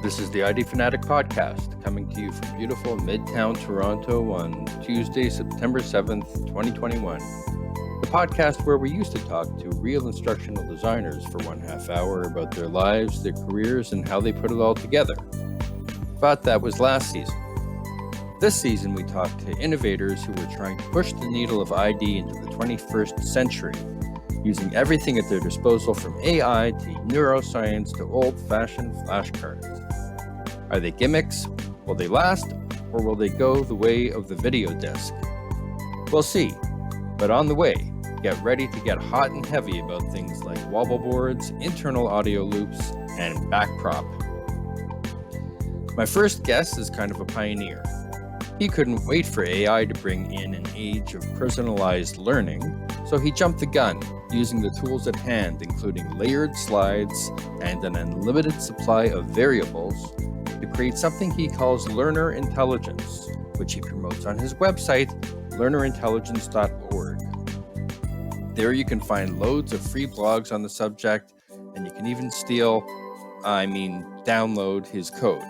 This is the ID Fanatic Podcast, coming to you from beautiful Midtown Toronto on Tuesday, September 7th, 2021. The podcast where we used to talk to real instructional designers for 1/2 hour about their lives, their careers, and how they put it all together. But that was last season. This season, we talked to innovators who were trying to push the needle of ID into the 21st century, using everything at their disposal from AI to neuroscience to old-fashioned flashcards. Are they gimmicks? Will they last? Or will they go the way of the video disc? We'll see. But on the way, get ready to get hot and heavy about things like wobble boards, internal audio loops, and back prop. My first guest is kind of a pioneer. He couldn't wait for AI to bring in an age of personalized learning, so he jumped the gun, using the tools at hand, including layered slides and an unlimited supply of variables, to create something he calls learner intelligence, which he promotes on his website, learnerintelligence.org. There you can find loads of free blogs on the subject, and you can even download his code.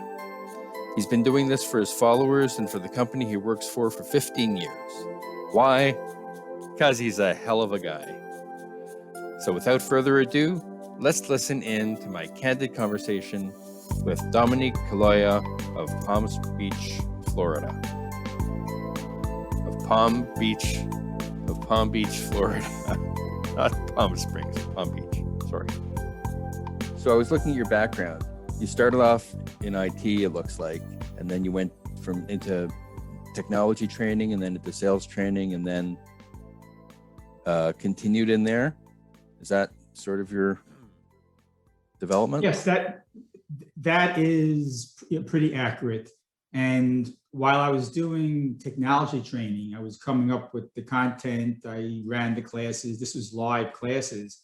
He's been doing this for his followers and for the company he works for 15 years. Why? Because he's a hell of a guy. So without further ado, let's listen in to my candid conversation with Domenic Caloia of Palm Beach, Florida. Of Palm Beach, Florida. Not Palm Springs, Palm Beach. Sorry. So I was looking at your background. You started off in IT, it looks like, and then you went into technology training and then into sales training and then continued in there. Is that sort of your development? Yes, that is pretty accurate. And while I was doing technology training, I was coming up with the content. I ran the classes. This was live classes.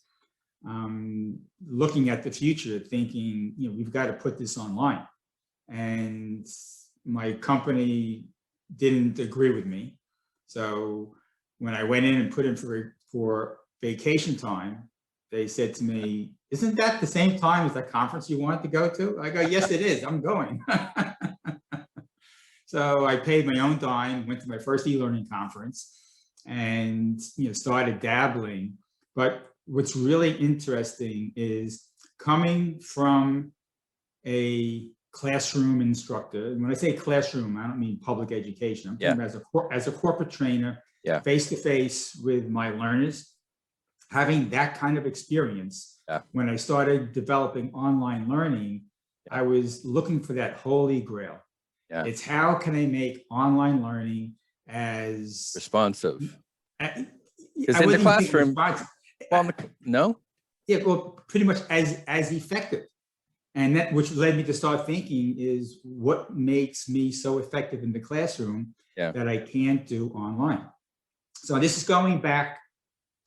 Looking at the future, thinking, we've got to put this online. And my company didn't agree with me. So when I went in and put in for vacation time, they said to me, "Isn't that the same time as that conference you wanted to go to?" I go, "Yes, it is. I'm going." So I paid my own dime, went to my first e-learning conference, and started dabbling. But what's really interesting is coming from a classroom instructor. And when I say classroom, I don't mean public education. I'm talking as a corporate trainer, face-to-face with my learners. Having that kind of experience, when I started developing online learning, I was looking for that holy grail. It's how can I make online learning as responsive? Because in the classroom, no? Yeah, well, pretty much as effective. And that, which led me to start thinking, is what makes me so effective in the classroom that I can't do online. So this is going back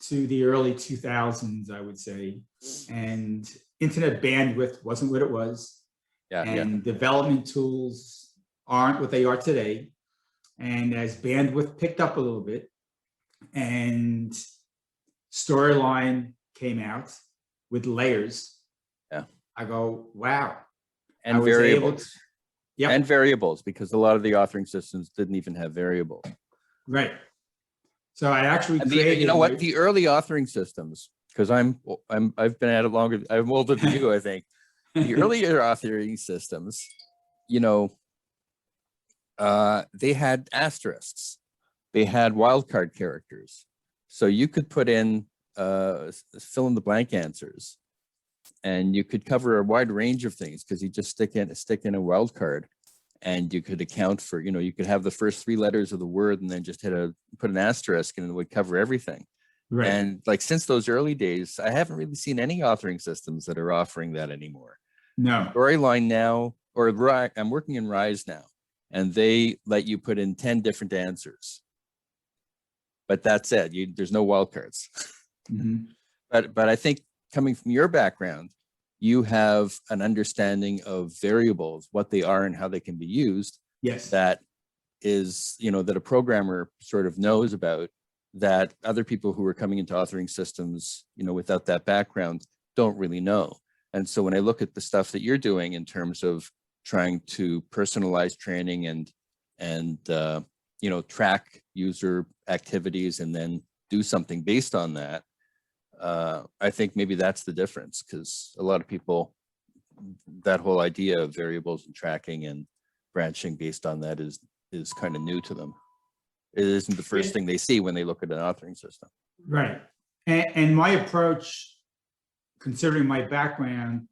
to the early 2000s, I would say, and internet bandwidth wasn't what it was, and development tools aren't what they are today. And as bandwidth picked up a little bit, and Storyline came out with layers, I go, wow. And variables. And variables, because a lot of the authoring systems didn't even have variables. Right. So I actually created. The early authoring systems, because I've been at it longer. I'm older than you, I think. The earlier authoring systems, they had asterisks, they had wildcard characters, so you could put in fill in the blank answers, and you could cover a wide range of things because you just stick in a wildcard. And you could account for, you could have the first 3 letters of the word and then just put an asterisk and it would cover everything. Right. And since those early days, I haven't really seen any authoring systems that are offering that anymore. No. Storyline now, I'm working in Rise now, and they let you put in 10 different answers. But that's it. There's no wildcards. Mm-hmm. But I think coming from your background, you have an understanding of variables, what they are and how they can be used. Yes. That is, that a programmer sort of knows about, that other people who are coming into authoring systems, without that background don't really know. And so when I look at the stuff that you're doing in terms of trying to personalize training and track user activities and then do something based on that. I think maybe that's the difference, because a lot of people, that whole idea of variables and tracking and branching based on that is kind of new to them. It isn't the first thing they see when they look at an authoring system. Right. And my approach, considering my background,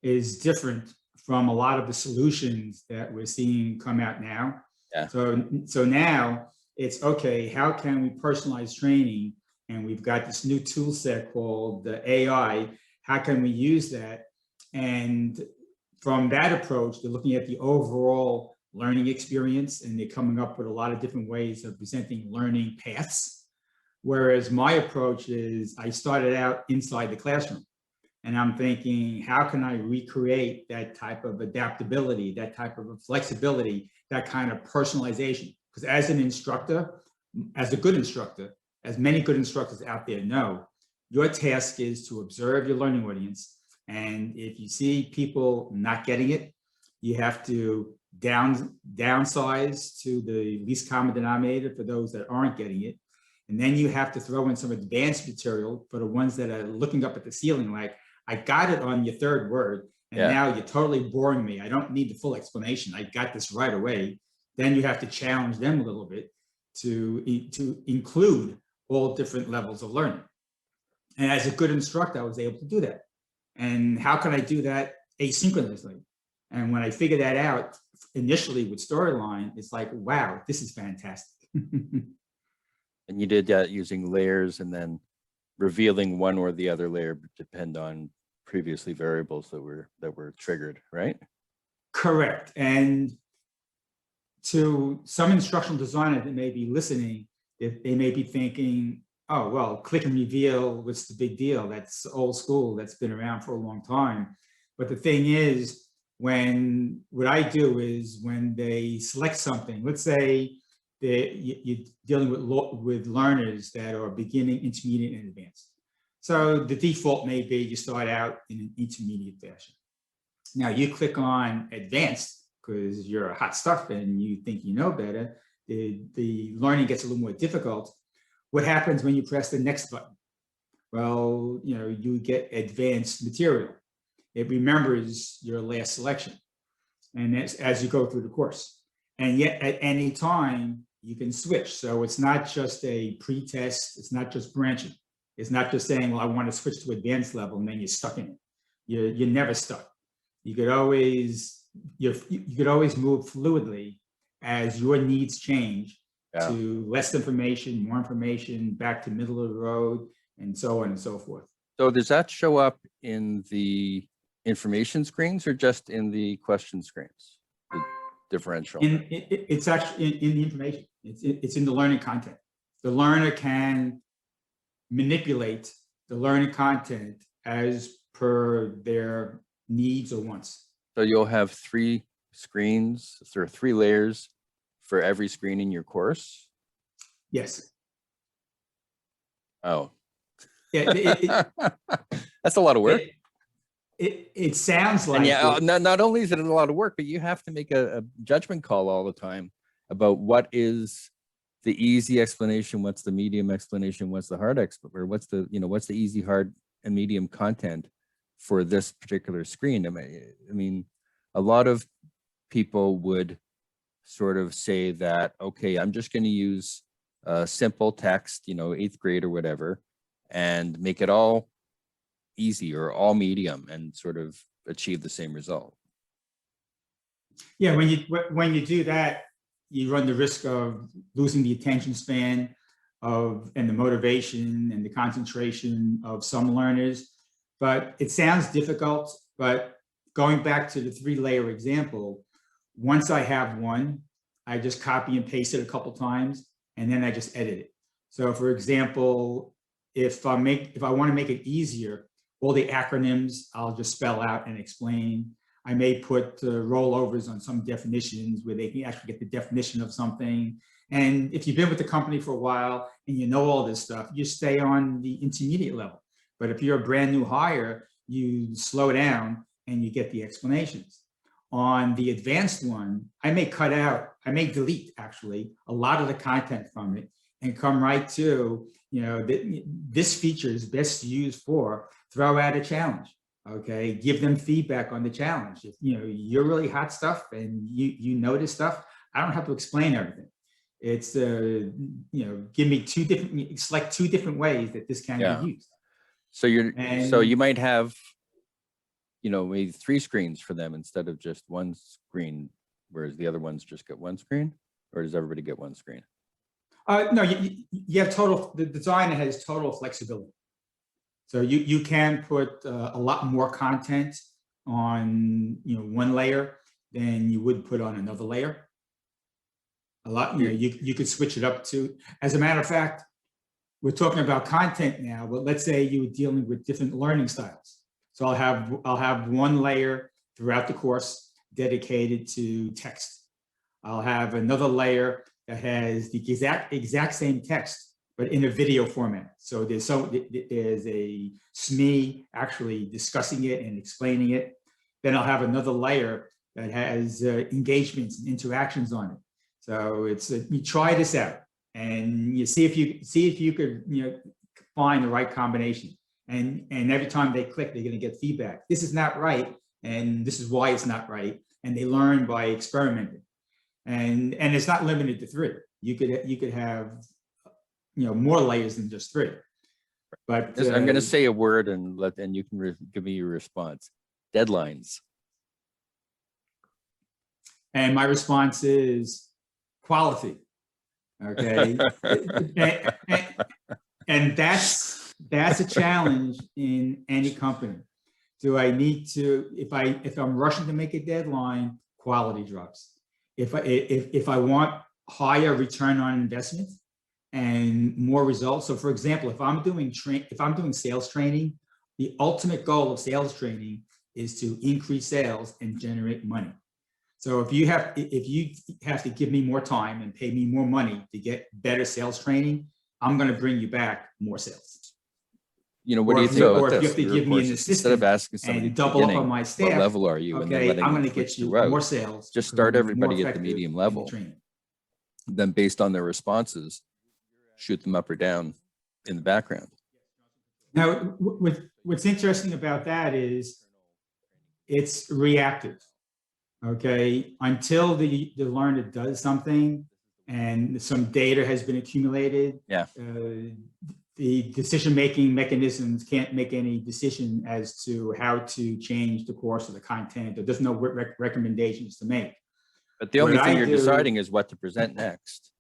is different from a lot of the solutions that we're seeing come out now. Yeah. So now it's okay, how can we personalize training? And we've got this new tool set called the AI. How can we use that? And from that approach, they're looking at the overall learning experience, and they're coming up with a lot of different ways of presenting learning paths. Whereas my approach is, I started out inside the classroom, and I'm thinking, how can I recreate that type of adaptability, that type of flexibility, that kind of personalization? Because as an instructor, as a good instructor, as many good instructors out there know, your task is to observe your learning audience. And if you see people not getting it, you have to downsize to the least common denominator for those that aren't getting it. And then you have to throw in some advanced material for the ones that are looking up at the ceiling, like, I got it on your third word, and now you're totally boring me. I don't need the full explanation. I got this right away. Then you have to challenge them a little bit to include all different levels of learning. And as a good instructor, I was able to do that. And how can I do that asynchronously? And when I figured that out initially with Storyline, it's like, wow, this is fantastic. And you did that using layers and then revealing one or the other layer depend on previously variables that were triggered, right? Correct. And to some instructional designers that may be listening, they may be thinking, oh, well, click and reveal, what's the big deal? That's old school, that's been around for a long time. But the thing is, what I do is when they select something, let's say that you're dealing with learners that are beginning, intermediate, and advanced. So the default may be you start out in an intermediate fashion. Now you click on advanced because you're hot stuff and you think you know better. The learning gets a little more difficult. What happens when you press the next button? Well, you get advanced material. It remembers your last selection, and as you go through the course. And yet at any time you can switch. So it's not just a pre-test. It's not just branching. It's not just saying, well, I want to switch to advanced level, and then you're stuck in it. You're never stuck. You could always move fluidly as your needs change to less information, more information, back to middle of the road, and so on and so forth. So does that show up in the information screens or just in the question screens? The differential. It's actually in the information. It's in the learning content. The learner can manipulate the learning content as per their needs or wants. So you'll have 3 screens, or 3 layers for every screen in your course? Yes. Oh. Yeah. That's a lot of work. It sounds like. And not only is it a lot of work, but you have to make a judgment call all the time about what is the easy explanation, what's the medium explanation, what's the hard or what's the easy, hard, and medium content for this particular screen. I mean, a lot of people would sort of say that, okay, I'm just going to use simple text, 8th grade or whatever, and make it all easy or all medium and sort of achieve the same result. Yeah, when you do that, you run the risk of losing the attention span and the motivation and the concentration of some learners. But it sounds difficult, but going back to the 3-layer example, once I have one, I just copy and paste it a couple times, and then I just edit it. So for example, if I want to make it easier, all the acronyms I'll just spell out and explain. I may put rollovers on some definitions where they can actually get the definition of something. And if you've been with the company for a while and you know all this stuff, you stay on the intermediate level. But if you're a brand new hire, you slow down and you get the explanations. On the advanced one, I may delete actually a lot of the content from it and come right to, this feature is best used for throw out a challenge. Okay, give them feedback on the challenge. If you're really hot stuff and you notice stuff, I don't have to explain everything. It's give me select two different ways that this can be used. So you might have maybe 3 screens for them instead of just one screen, whereas the other ones just get one screen, or does everybody get one screen? No, you have the design has total flexibility. So you can put a lot more content on one layer than you would put on another layer. A lot, you could switch it up to. As a matter of fact, we're talking about content now, but let's say you were dealing with different learning styles. So I'll have one layer throughout the course dedicated to text. I'll have another layer that has the exact same text, but in a video format. So there's a SME actually discussing it and explaining it. Then I'll have another layer that has engagements and interactions on it. So it's you try this out and you see if you could find the right combination. And every time they click, they're going to get feedback. This is not right, and this is why it's not right. And they learn by experimenting. And it's not limited to 3. You could have more layers than just 3. But I'm going to say a word and you can give me your response. Deadlines. And my response is quality. Okay, and that's a challenge in any company. Do I need to, if I'm rushing to make a deadline, quality drops. If I want higher return on investment and more results. So for example, if I'm doing sales training, the ultimate goal of sales training is to increase sales and generate money. So if you have to give me more time and pay me more money to get better sales training, I'm going to bring you back more sales. What do you think about this? If you have to give me an assistant instead of asking somebody and double up on my staff, what level are you? Okay, I'm going to get you more sales. Just start everybody at the medium level. Then based on their responses, shoot them up or down in the background. Now, what's interesting about that is it's reactive. Okay, until the learner does something and some data has been accumulated, the decision-making mechanisms can't make any decision as to how to change the course of the content. There's no recommendations to make. But the only thing you're deciding is what to present next.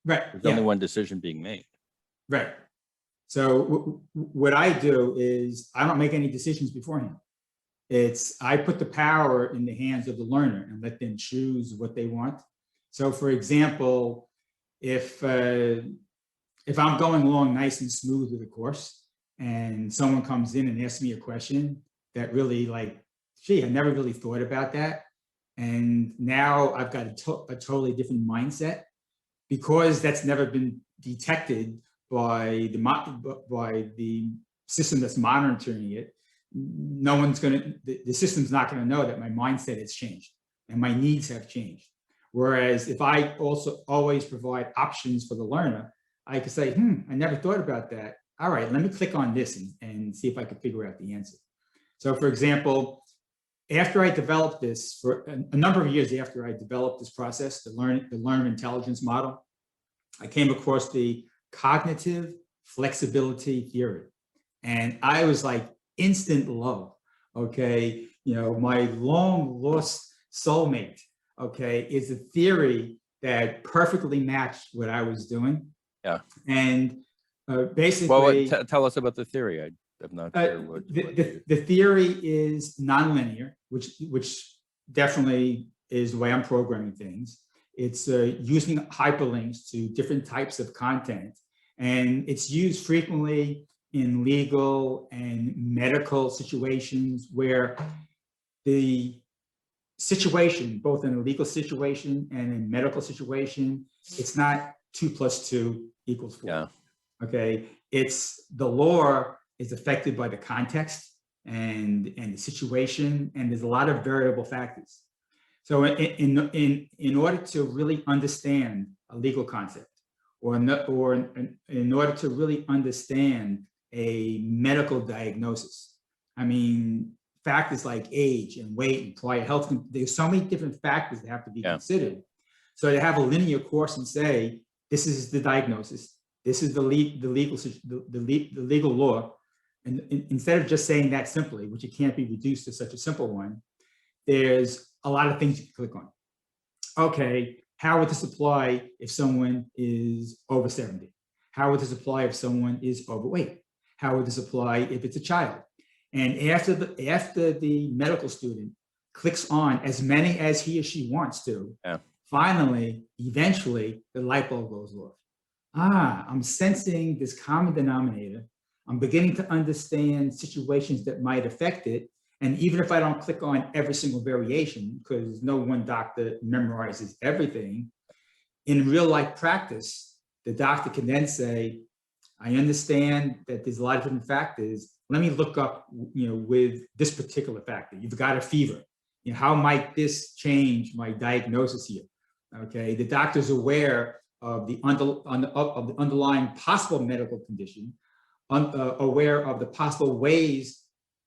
Right. There's only one decision being made. Right. So what I do is I don't make any decisions beforehand. I put the power in the hands of the learner and let them choose what they want. So for example, if I'm going along nice and smooth with the course and someone comes in and asks me a question that really I never really thought about that. And now I've got a totally different mindset because that's never been detected by the system that's monitoring it. The system's not going to know that my mindset has changed and my needs have changed. Whereas if I also always provide options for the learner, I could say, I never thought about that. All right, let me click on this and see if I can figure out the answer. So for example, after I developed this, for a number of years after I developed this process, the learner intelligence model, I came across the cognitive flexibility theory. And I was like instant love, okay? My long lost soulmate, okay, is a theory that perfectly matched what I was doing. Yeah. And basically, tell us about the theory. I'm not sure what the theory is nonlinear, which definitely is the way I'm programming things. It's using hyperlinks to different types of content, and it's used frequently in legal and medical situations where the situation, both in a legal situation and a medical situation, it's not 2 + 2 = 4. Yeah. Okay, it's the law is affected by the context and the situation, and there's a lot of variable factors. So in order to really understand a legal concept, or in order to really understand a medical diagnosis, I mean, factors like age and weight and prior health, there's so many different factors that have to be considered. So to have a linear course and say, this is the diagnosis, this is the legal law, and instead of just saying that simply, which it can't be reduced to such a simple one, there's a lot of things you can click on. Okay, how would this apply if someone is over 70? How would this apply if someone is overweight? How would this apply if it's a child? And after the medical student clicks on as many as he or she wants to, finally, eventually, the light bulb goes off. I'm sensing this common denominator. I'm beginning to understand situations that might affect it. And even if I don't click on every single variation, because no one doctor memorizes everything, in real life practice, the doctor can then say, I understand that there's a lot of different factors. Let me look up, with this particular factor. You've got a fever. How might this change my diagnosis here? Okay, the doctor's aware of the underlying possible medical condition, aware of the possible ways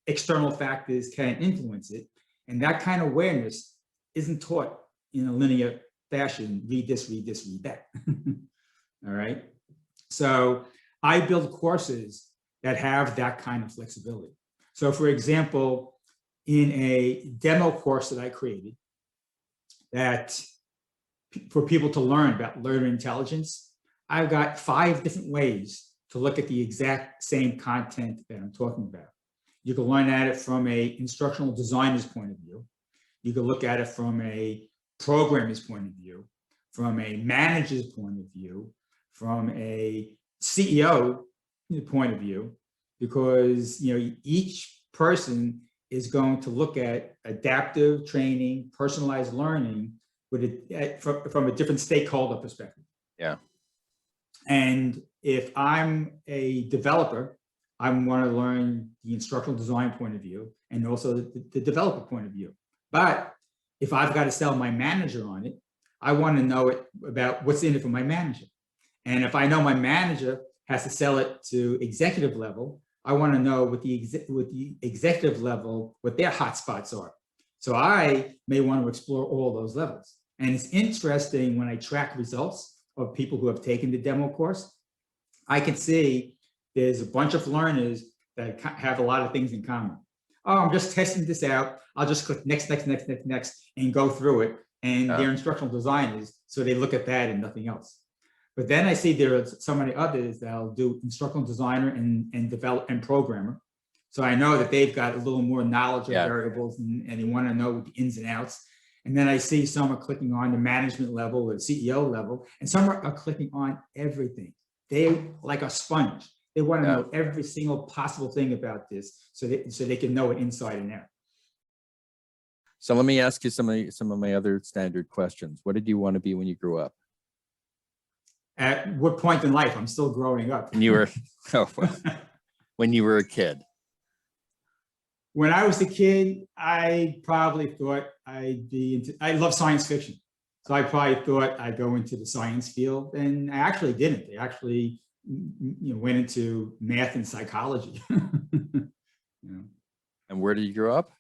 external factors can influence it. And that kind of awareness isn't taught in a linear fashion. Read this, read this, read that. All right. So I build courses that have that kind of flexibility. So for example, in a demo course that I created that for people to learn about learner intelligence, I've got 5 different ways to look at the exact same content that I'm talking about. You can learn at it from a instructional designer's point of view. You can look at it from a programmer's point of view, from a manager's point of view, from a CEO point of view, because each person is going to look at adaptive training, personalized learning from a different stakeholder perspective. Yeah. And if I'm a developer, I want to learn the instructional design point of view and also the developer point of view. But if I've got to sell my manager on it, I want to know about what's in it for my manager. And if I know my manager has to sell it to executive level, I want to know with the executive level what their hotspots are. So I may want to explore all those levels. And it's interesting when I track results of people who have taken the demo course, I can see there's a bunch of learners that have a lot of things in common. Oh, I'm just testing this out. I'll just click next, and go through it. And they're instructional designers, so they look at that and nothing else. But then I see there are so many others that'll do instructional designer and develop and programmer. So I know that they've got a little more knowledge of variables and they want to know the ins and outs. And then I see some are clicking on the management level or the CEO level, and some are clicking on everything. They like a sponge. They want to know every single possible thing about this so they can know it inside and out. So let me ask you some of my other standard questions. What did you want to be when you grew up? At what point in life? I'm still growing up. When you were, when you were a kid. When I was a kid, I probably thought I love science fiction. So I probably thought I'd go into the science field, and I actually didn't. I actually went into math and psychology. And where did you grow up?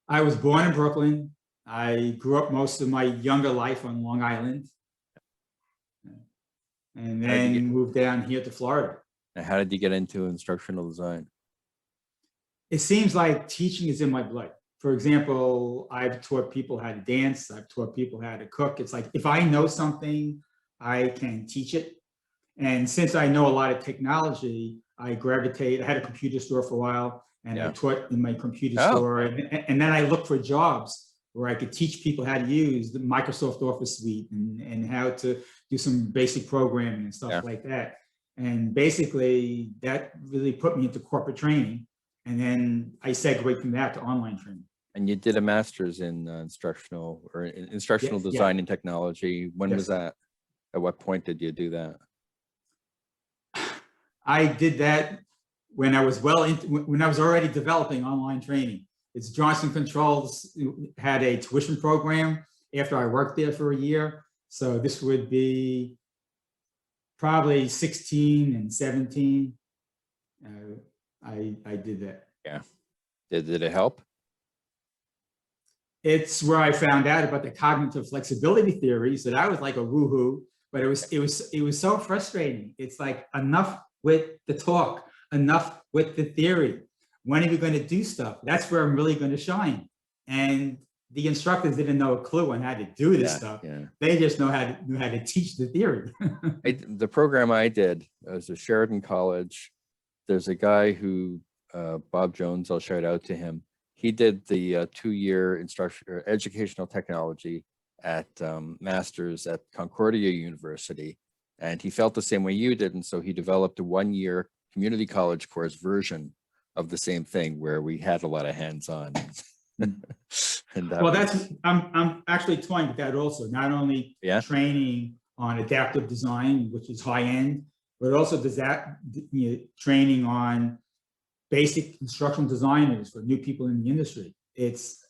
I was born in Brooklyn. I grew up most of my younger life on Long Island. And then moved down here to Florida. And how did you get into instructional design? It seems like teaching is in my blood. For example, I've taught people how to dance. I've taught people how to cook. It's like, if I know something, I can teach it. And since I know a lot of technology, I had a computer store for a while, and I taught in my computer store. And then I looked for jobs where I could teach people how to use the Microsoft Office suite and how to do some basic programming and stuff like that. And basically that really put me into corporate training. And then I segued from that to online training. And you did a master's in instructional design and technology. When was that? At what point did you do that? I did that when I was when I was already developing online training. It's Johnson Controls had a tuition program after I worked there for a year. So this would be probably 16 and 17. I did that. Yeah. Did it help? It's where I found out about the cognitive flexibility theories, that I was like a woohoo, but it was so frustrating. It's like, enough with the talk, enough with the theory. When are you going to do stuff? That's where I'm really going to shine. And the instructors didn't know a clue on how to do this stuff. Yeah. They just knew how to teach the theory. The program I did was at Sheridan College. There's a guy who, Bob Jones, I'll shout out to him. He did the 2-year educational technology at master's at Concordia University, and he felt the same way you did, and so he developed a 1-year community college course version of the same thing where we had a lot of hands-on. And I'm actually toying with that also. Not only training on adaptive design, which is high end, but also training on basic instructional designers for new people in the industry. It's,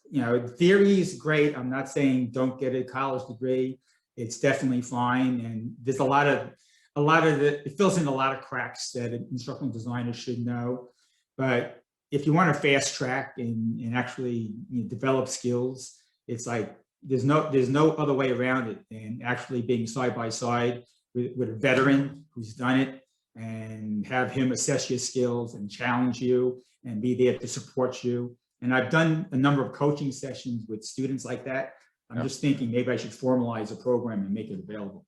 theory is great. I'm not saying don't get a college degree. It's definitely fine. And there's it fills in a lot of cracks that an instructional designer should know. But if you want to fast track and actually develop skills, it's like, there's no other way around it than actually being side by side with a veteran who's done it, and have him assess your skills and challenge you and be there to support you. And I've done a number of coaching sessions with students like that. I'm just thinking maybe I should formalize a program and make it available.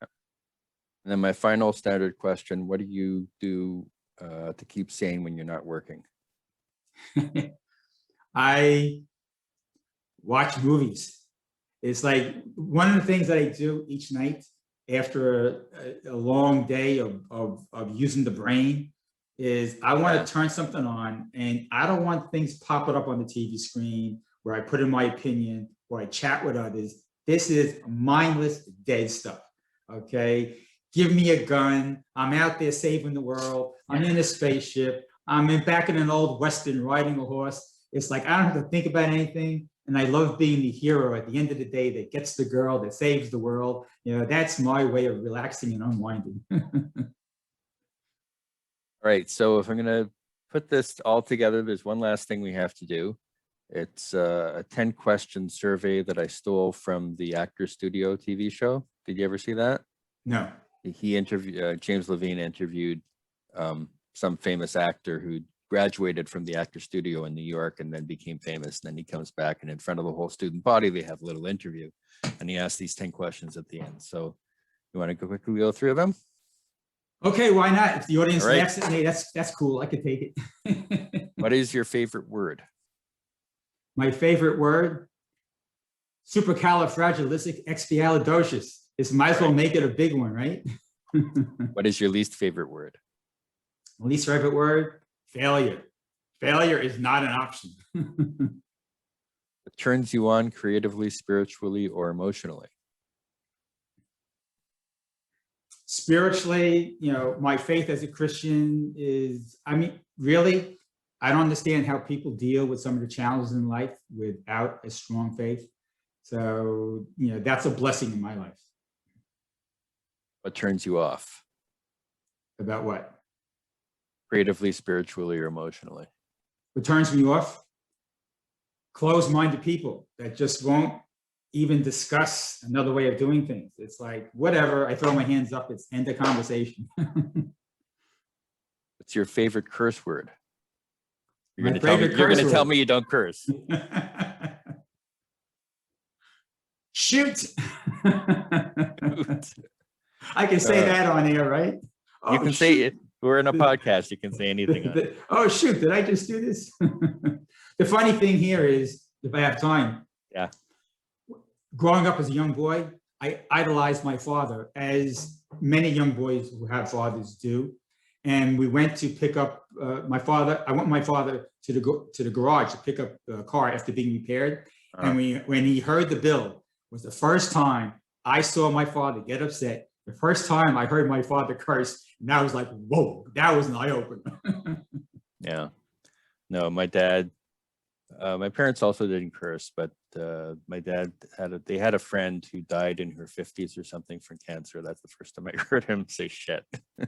And then my final standard question, what do you do to keep sane when you're not working? I watch movies. It's like one of the things that I do each night after a long day of using the brain is I want to turn something on, and I don't want things popping up on the TV screen where I put in my opinion, where I chat with others. This is mindless, dead stuff. Okay. Give me a gun. I'm out there saving the world. I'm in a spaceship. I'm back in an old Western riding a horse. It's like, I don't have to think about anything. And I love being the hero at the end of the day that gets the girl, that saves the world. That's my way of relaxing and unwinding. All right. So if I'm going to put this all together, there's one last thing we have to do. It's a 10-question survey that I stole from the Actor Studio TV show. Did you ever see that? No. He interviewed, James Levine interviewed some famous actor who graduated from the Actor Studio in New York and then became famous. And then he comes back, and in front of the whole student body, they have a little interview, and he asks these 10 questions at the end. So you want to go quickly go through them? Okay, why not? If the audience laughs at me, that's cool. I could take it. What is your favorite word? My favorite word? Supercalifragilisticexpialidocious. It might as well make it a big one, right? What is your least favorite word? My least favorite word? Failure. Failure is not an option. What turns you on creatively, spiritually, or emotionally? Spiritually, my faith as a Christian is, really, I don't understand how people deal with some of the challenges in life without a strong faith. So, that's a blessing in my life. What turns you off? About what? Creatively, spiritually, or emotionally? What turns me off? Closed-minded people that just won't even discuss another way of doing things. It's like, whatever, I throw my hands up, it's end of conversation. What's your favorite curse word? You're going to tell me you don't curse. Shoot. I can say that on air, right? You can say it. We're in a podcast. You can say anything on it. Oh, shoot. Did I just do this? The funny thing here is, if I have time. Yeah. Growing up as a young boy, I idolized my father, as many young boys who have fathers do. And we went to pick up my father. I went with my father to the garage to pick up the car after being repaired. And when he heard the bill, was the first time I saw my father get upset. The first time I heard my father curse, and I was like, whoa, that was an eye-opener. Yeah. No, my dad, My parents also didn't curse, but my dad had a friend who died in her 50s or something from cancer. That's the first time I heard him say shit.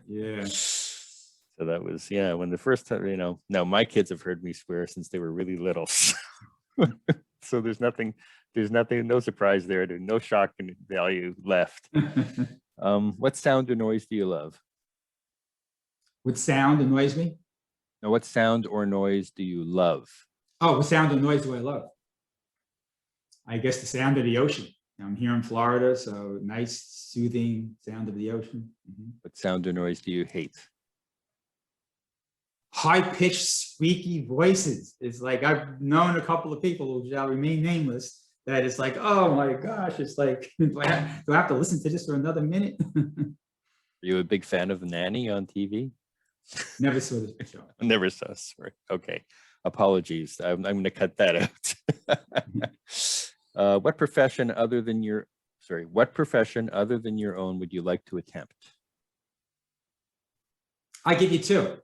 Yeah. So that was, when the first time, now my kids have heard me swear since they were really little. So there's nothing, no surprise there. There's no shock and value left. What sound or noise do you love? What sound annoys me? Now, what sound or noise do you love? Oh, what sound and noise do I love? I guess the sound of the ocean. I'm here in Florida, so nice, soothing sound of the ocean. Mm-hmm. What sound or noise do you hate? High-pitched, squeaky voices. It's like I've known a couple of people who shall remain nameless that it's like, oh my gosh, it's like, do I have to listen to this for another minute? Are you a big fan of Nanny on TV? Never saw this show. Never saw. Sorry. Okay. Apologies. I'm going to cut that out. What profession other than your own would you like to attempt? I give you two.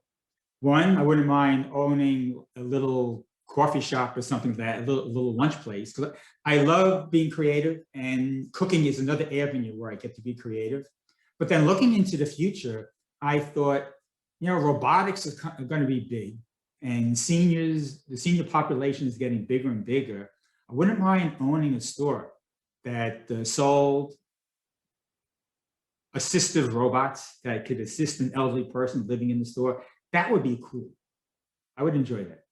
One, I wouldn't mind owning a little coffee shop or something like that, a little lunch place. Because I love being creative, and cooking is another avenue where I get to be creative. But then looking into the future, I thought, robotics are going to be big, and the senior population is getting bigger and bigger. I wouldn't mind owning a store that sold assistive robots that could assist an elderly person living in the store. That would be cool. I would enjoy that.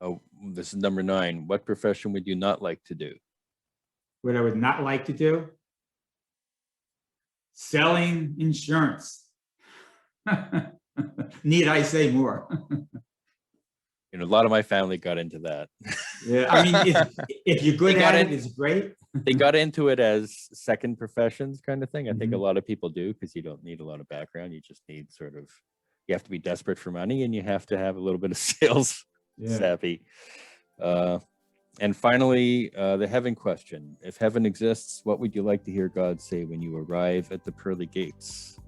Oh, this is number 9. What profession would you not like to do? What I would not like to do? Selling insurance. Need I say more? A lot of my family got into that. Yeah, I mean, if you're good at it, it's great. They got into it as second professions kind of thing. I think a lot of people do, because you don't need a lot of background. You just need you have to be desperate for money, and you have to have a little bit of sales savvy. And finally, the heaven question. If heaven exists, what would you like to hear God say when you arrive at the pearly gates?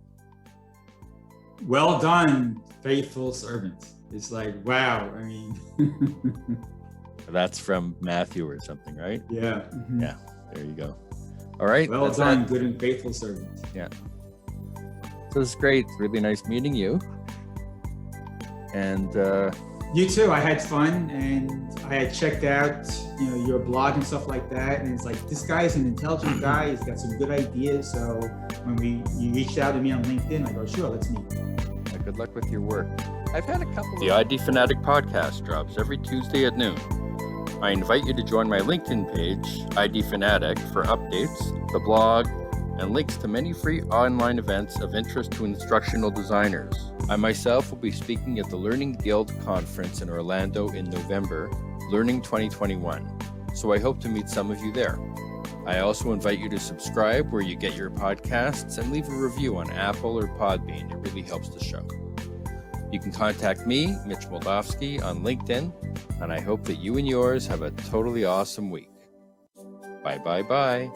Well done, faithful servant. It's like, wow. I mean, that's from Matthew or something, right? Yeah. Mm-hmm. Yeah. There you go. All right. Well done, good and faithful servant. Yeah. So it's great. It's really nice meeting you. And you too. I had fun, and I had checked out, your blog and stuff like that. And it's like, this guy is an intelligent guy. He's got some good ideas. So when you reached out to me on LinkedIn, I go, sure, let's meet. Good luck with your work. I've had a couple. The ID Fanatic Podcast drops every Tuesday at noon. I invite you to join my LinkedIn page, ID Fanatic, for updates, the blog, and links to many free online events of interest to instructional designers. I myself will be speaking at the Learning Guild Conference in Orlando in November, Learning 2021, so I hope to meet some of you there. I also invite you to subscribe where you get your podcasts and leave a review on Apple or Podbean. It really helps the show. You can contact me, Mitch Moldovsky, on LinkedIn, and I hope that you and yours have a totally awesome week. Bye, bye, bye.